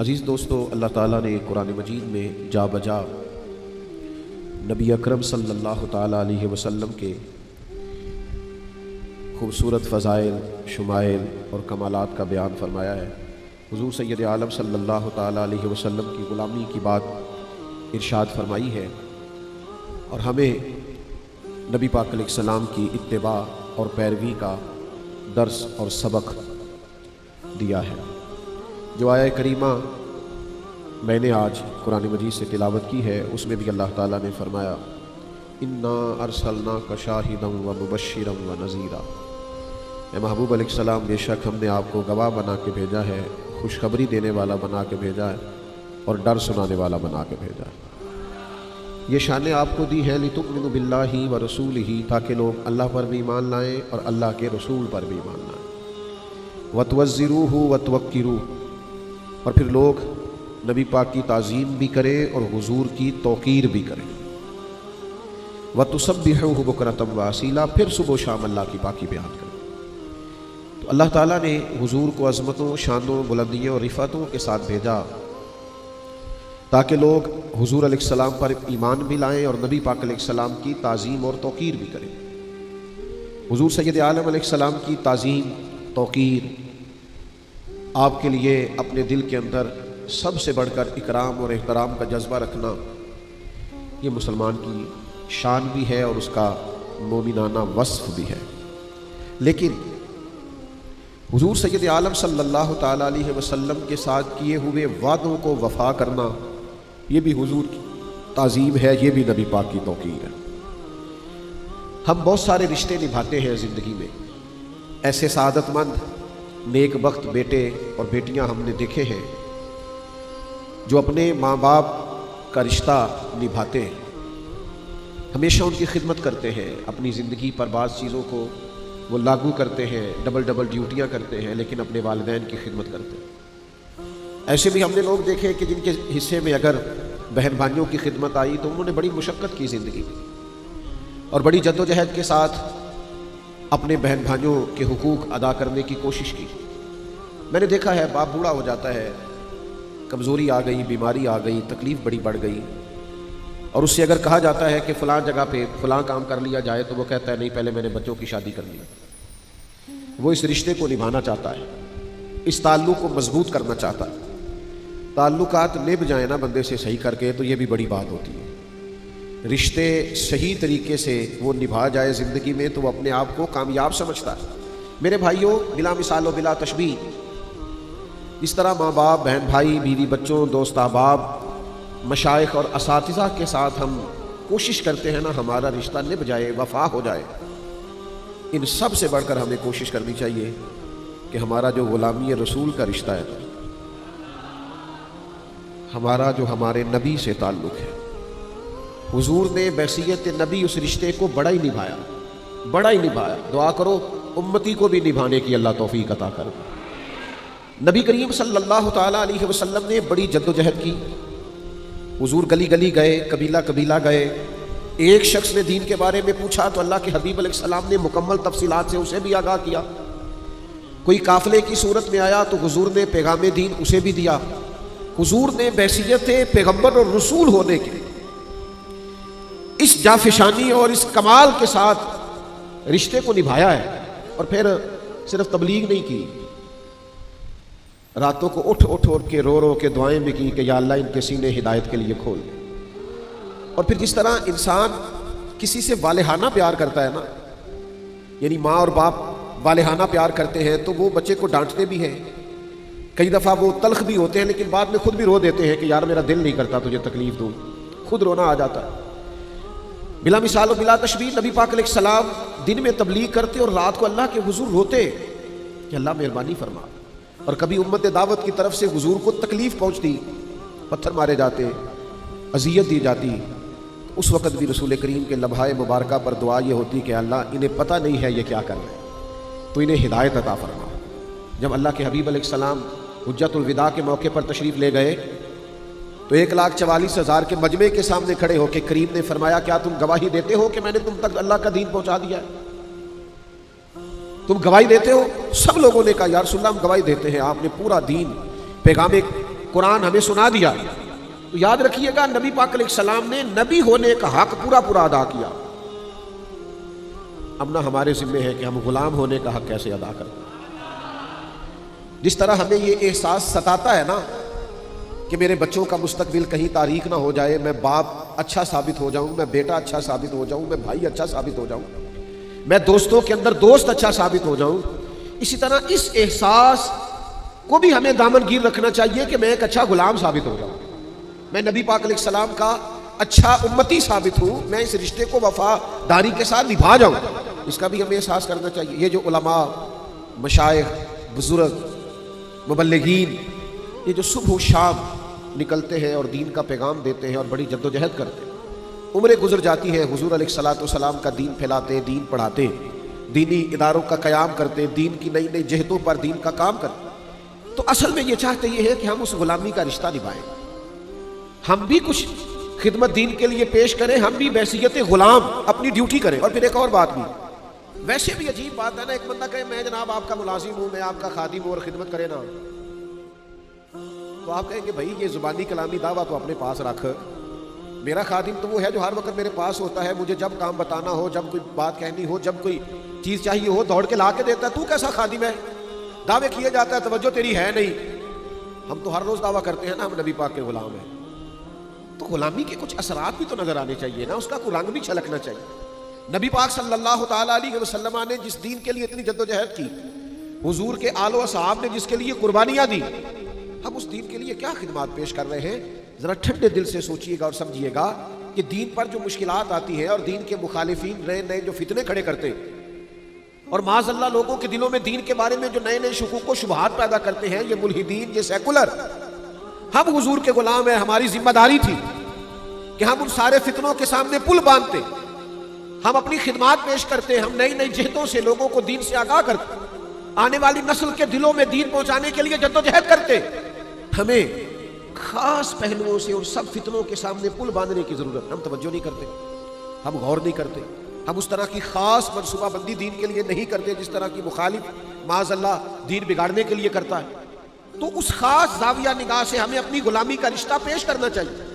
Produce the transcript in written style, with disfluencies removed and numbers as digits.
عزیز دوستو، اللہ تعالیٰ نے قرآن مجید میں جا بجا نبی اکرم صلی اللہ تعالیٰ علیہ وسلم کے خوبصورت فضائل، شمائل اور کمالات کا بیان فرمایا ہے۔ حضور سید عالم صلی اللہ تعالیٰ علیہ وسلم کی غلامی کی بات ارشاد فرمائی ہے اور ہمیں نبی پاک علیہ السلام کی اتباع اور پیروی کا درس اور سبق دیا ہے۔ جو آیہ کریمہ میں نے آج قرآن مجید سے تلاوت کی ہے، اس میں بھی اللہ تعالیٰ نے فرمایا انا ارسلناک شاہدا ومبشرا ونذیرا، اے محبوب علیہ السلام، بے شک ہم نے آپ کو گواہ بنا کے بھیجا ہے، خوشخبری دینے والا بنا کے بھیجا ہے اور ڈر سنانے والا بنا کے بھیجا ہے۔ یہ شانیں آپ کو دی ہیں لتؤمنوا باللہ ورسولہ، تاکہ لوگ اللہ پر بھی ایمان لائیں اور اللہ کے رسول پر بھی ایمان لائیں، وتوزروہ وتوقروہ، اور پھر لوگ نبی پاک کی تعظیم بھی کریں اور حضور کی توقیر بھی کریں، وتسبحوہ بکرۃ واصیلا، پھر صبح و شام اللہ کی پاکی بیان کریں۔ تو اللہ تعالیٰ نے حضور کو عظمتوں، شانوں، بلندیوں اور رفعتوں کے ساتھ بھیجا تاکہ لوگ حضور علیہ السلام پر ایمان بھی لائیں اور نبی پاک علیہ السلام کی تعظیم اور توقیر بھی کریں۔ حضور سید عالم علیہ السلام کی تعظیم، توقیر آپ کے لیے اپنے دل کے اندر سب سے بڑھ کر اکرام اور احترام کا جذبہ رکھنا، یہ مسلمان کی شان بھی ہے اور اس کا مومنانہ وصف بھی ہے۔ لیکن حضور سید عالم صلی اللہ تعالیٰ علیہ وسلم کے ساتھ کیے ہوئے وعدوں کو وفا کرنا، یہ بھی حضور کی تعظیم ہے، یہ بھی نبی پاک کی توقیر ہے۔ ہم بہت سارے رشتے نبھاتے ہیں زندگی میں، ایسے سعادت مند نیک بخت بیٹے اور بیٹیاں ہم نے دیکھے ہیں جو اپنے ماں باپ کا رشتہ نبھاتے ہیں، ہمیشہ ان کی خدمت کرتے ہیں، اپنی زندگی پر بعض چیزوں کو وہ لاگو کرتے ہیں، ڈبل ڈیوٹیاں کرتے ہیں، لیکن اپنے والدین کی خدمت کرتے ہیں۔ ایسے بھی ہم نے لوگ دیکھے کہ جن کے حصے میں اگر بہن بھائیوں کی خدمت آئی تو انہوں نے بڑی مشقت کی زندگی میں اور بڑی جد و جہد کے ساتھ اپنے بہن بھائیوں کے حقوق ادا کرنے کی کوشش کی۔ میں نے دیکھا ہے باپ بوڑھا ہو جاتا ہے، کمزوری آ گئی، بیماری آ گئی، تکلیف بڑی بڑھ گئی، اور اس سے اگر کہا جاتا ہے کہ فلاں جگہ پہ فلاں کام کر لیا جائے تو وہ کہتا ہے نہیں، پہلے میں نے بچوں کی شادی کرنی ہے۔ وہ اس رشتے کو نبھانا چاہتا ہے، اس تعلق کو مضبوط کرنا چاہتا ہے۔ تعلقات نبھ جائیں نا بندے سے صحیح کر کے تو یہ بھی بڑی بات ہوتی ہے۔ رشتے صحیح طریقے سے وہ نبھا جائے زندگی میں تو وہ اپنے آپ کو کامیاب سمجھتا ہے۔ میرے بھائیوں، بلا مثال و بلا تشبیہ، اس طرح ماں باپ، بہن بھائی، بیوی بچوں، دوست احباب، مشائخ اور اساتذہ کے ساتھ ہم کوشش کرتے ہیں نا ہمارا رشتہ نبھ جائے، وفا ہو جائے، ان سب سے بڑھ کر ہمیں کوشش کرنی چاہیے کہ ہمارا جو غلامی رسول کا رشتہ ہے، ہمارا جو ہمارے نبی سے تعلق ہے، حضور نے بحیثیت نبی اس رشتے کو بڑا ہی نبھایا۔ دعا کرو امتی کو بھی نبھانے کی اللہ توفیق عطا کر۔ نبی کریم صلی اللہ تعالیٰ علیہ وسلم نے بڑی جد و جہد کی۔ حضور گلی گلی گئے، قبیلہ قبیلہ گئے، ایک شخص نے دین کے بارے میں پوچھا تو اللہ کے حبیب علیہ السلام نے مکمل تفصیلات سے اسے بھی آگاہ کیا۔ کوئی قافلے کی صورت میں آیا تو حضور نے پیغام دین اسے بھی دیا۔ حضور نے بحیثیت پیغمبر اور رسول ہونے کے اس جافشانی اور اس کمال کے ساتھ رشتے کو نبھایا ہے، اور پھر صرف تبلیغ نہیں کی، راتوں کو اٹھ کے رو کے دعائیں بھی کی کہ یا اللہ ان کے سینے ہدایت کے لیے کھول۔ اور پھر جس طرح انسان کسی سے والہانہ پیار کرتا ہے نا، یعنی ماں اور باپ والہانہ پیار کرتے ہیں تو وہ بچے کو ڈانٹتے بھی ہیں، کئی دفعہ وہ تلخ بھی ہوتے ہیں، لیکن بعد میں خود بھی رو دیتے ہیں کہ یار میرا دل نہیں کرتا تجھے تکلیف دوں، خود رونا آ جاتا ہے۔ بلا مثال و بلا تشبیہ نبی پاک علیہ السلام دن میں تبلیغ کرتے اور رات کو اللہ کے حضور روتے کہ اللہ مہربانی فرما، اور کبھی امت دعوت کی طرف سے حضور کو تکلیف پہنچتی، پتھر مارے جاتے، اذیت دی جاتی، اس وقت بھی رسول کریم کے لمحہ مبارکہ پر دعا یہ ہوتی کہ اللہ انہیں پتہ نہیں ہے یہ کیا کر رہے ہیں تو انہیں ہدایت عطا فرما۔ جب اللہ کے حبیب علیہ السلام حجت الوداع کے موقع پر تشریف لے گئے تو 1,44,000 کے مجمع کے سامنے کھڑے ہو کے کریم نے فرمایا کیا تم گواہی دیتے ہو کہ میں نے تم تک اللہ کا دین پہنچا دیا ہے؟ تم گواہی دیتے ہو؟ سب لوگوں نے کہا یا رسول اللہ ہم گواہی دیتے ہیں، آپ نے پورا دین پیغام قرآن ہمیں سنا دیا، تو یاد رکھیے گا نبی پاک علیہ السلام نے نبی ہونے کا حق پورا پورا ادا کیا۔ اب نہ ہمارے ذمہ ہے کہ ہم غلام ہونے کا حق کیسے ادا کریں۔ جس طرح ہمیں یہ احساس ستاتا ہے نا کہ میرے بچوں کا مستقبل کہیں تاریک نہ ہو جائے، میں باپ اچھا ثابت ہو جاؤں، میں بیٹا اچھا ثابت ہو جاؤں، میں بھائی اچھا ثابت ہو جاؤں، میں دوستوں کے اندر دوست اچھا ثابت ہو جاؤں، اسی طرح اس احساس کو بھی ہمیں دامن گیر رکھنا چاہیے کہ میں ایک اچھا غلام ثابت ہو جاؤں، میں نبی پاک علیہ السلام کا اچھا امتی ثابت ہوں، میں اس رشتے کو وفاداری کے ساتھ نبھا جاؤں، اس کا بھی ہمیں احساس کرنا چاہیے۔ یہ جو علماء، مشائخ، بزرگ، مبلغین، یہ جو صبح و شام نکلتے ہیں اور دین کا پیغام دیتے ہیں اور بڑی جد و جہد کرتے ہیں، عمریں گزر جاتی ہیں، حضور علیہ الصلاۃ کا دین پھیلاتے، دین پڑھاتے، دینی اداروں کا قیام کرتے، دین کی نئی نئی جہتوں پر دین کا کام کرتے، تو اصل میں یہ چاہتے یہ ہے کہ ہم اس غلامی کا رشتہ نبھائیں، ہم بھی کچھ خدمت دین کے لیے پیش کریں، ہم بھی بحیثیت غلام اپنی ڈیوٹی کریں۔ اور پھر ایک اور بات بھی، ویسے بھی عجیب بات ہے نا، ایک بندہ کہے میں جناب آپ کا ملازم ہوں، میں آپ کا خادم ہوں اور خدمت کرے نا، تو آپ کہیں گے بھائی یہ زبانی کلامی دعویٰ تو اپنے پاس رکھ، میرا خادم تو وہ ہے جو ہر وقت میرے پاس ہوتا ہے، مجھے جب کام بتانا ہو، جب کوئی بات کہنی ہو، جب کوئی چیز چاہیے ہو دوڑ کے لا کے دیتا ہے، تو کیسا خادم ہے؟ دعوے کیے جاتا ہے، توجہ تیری ہے نہیں۔ ہم تو ہر روز دعویٰ کرتے ہیں نا ہم نبی پاک کے غلام ہیں، تو غلامی کے کچھ اثرات بھی تو نظر آنے چاہیے نا، اس کا کوئی رنگ بھی چھلکنا چاہیے۔ نبی پاک صلی اللہ تعالیٰ علیہ وسلم نے جس دین کے لیے اتنی جد و جہد کی، حضور کے آل و اصحاب نے جس کے لیے قربانیاں دی، ہم اس دین کے لیے کیا خدمات پیش کر رہے ہیں؟ ذرا ٹھنڈے دل سے سوچئے گا اور سمجھیے گا کہ دین پر جو مشکلات آتی ہیں اور دین کے مخالفین نئے نئے جو فتنے کھڑے کرتے اور معاذ اللہ لوگوں کے دلوں میں دین کے بارے میں جو نئے نئے شکوک و شبہات پیدا کرتے ہیں، یہ ملحدین، یہ سیکولر، ہم حضور کے غلام ہیں، ہماری ذمہ داری تھی کہ ہم ان سارے فتنوں کے سامنے پل باندھتے، ہم اپنی خدمات پیش کرتے، ہم نئی نئی جہتوں سے لوگوں کو دین سے آگاہ کرتے، آنے والی نسل کے دلوں میں دین پہنچانے کے لیے جد و جہد کرتے۔ ہمیں خاص پہلوؤں سے اور سب فتنوں کے سامنے پل باندھنے کی ضرورت، ہم توجہ نہیں کرتے، ہم غور نہیں کرتے، ہم اس طرح کی خاص منصوبہ بندی دین کے لیے نہیں کرتے جس طرح کی مخالف معاذ اللہ دین بگاڑنے کے لیے کرتا ہے۔ تو اس خاص زاویہ نگاہ سے ہمیں اپنی غلامی کا رشتہ پیش کرنا چاہیے۔